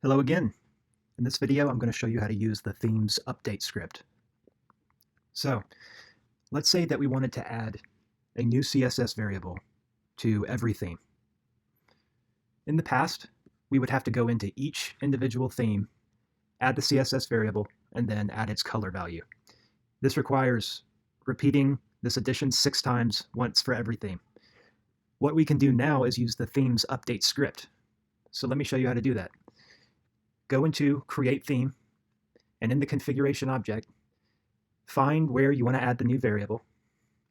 Hello again. In this video, I'm going to show you how to use the themes update script. So let's say that we wanted to add a new CSS variable to every theme. In the past, we would have to go into each individual theme, add the CSS variable, and then add its color value. This requires repeating this addition 6 times, once for every theme. What we can do now is use the themes update script. So let me show you how to do that. Go into Create Theme, and in the configuration object, find where you want to add the new variable.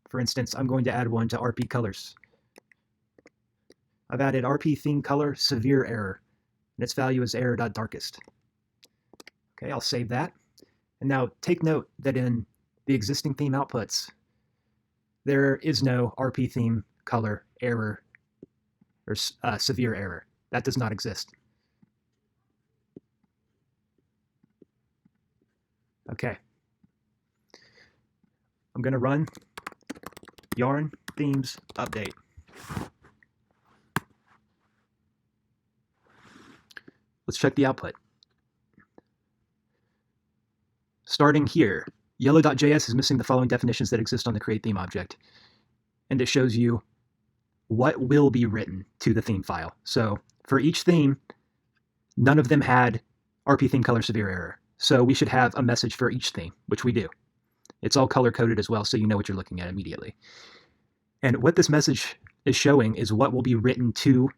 For instance, I'm going to add one to RP colors. I've added RP theme color severe error, and its value is error.darkest. Okay, I'll save that. And now take note that in the existing theme outputs, there is no RP theme color error or severe error. That does not exist. Okay, I'm going to run yarn themes update. Let's check the output. Starting here, yellow.js is missing the following definitions that exist on the create theme object. And it shows you what will be written to the theme file. So for each theme, none of them had RP theme color severe error. So we should have a message for each theme, which we do. It's all color-coded as well, so you know what you're looking at immediately. And what this message is showing is what will be written to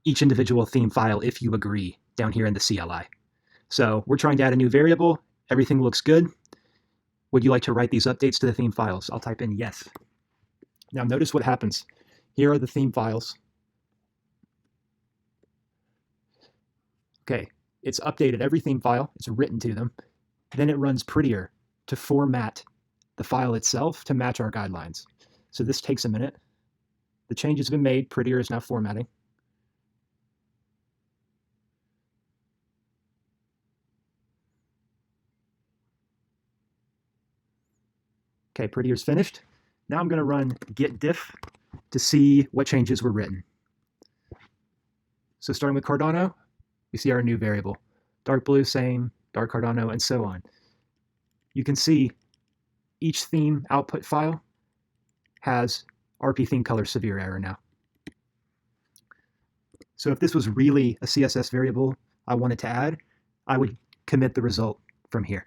each individual theme file if you agree down here in the CLI. So we're trying to add a new variable. Everything looks good. Would you like to write these updates to the theme files? I'll type in yes. Now notice what happens. Here are the theme files. Okay, it's updated every theme file. It's written to them. Then it runs Prettier to format the file itself to match our guidelines. So this takes a minute. The change has been made. Prettier is now formatting. Okay, Prettier's finished. Now I'm going to run git diff to see what changes were written. So starting with Cardano, we see our new variable. Dark blue, same, dark Cardano, and so on. You can see each theme output file has RP theme color severe error now. So if this was really a CSS variable I wanted to add, I would commit the result from here.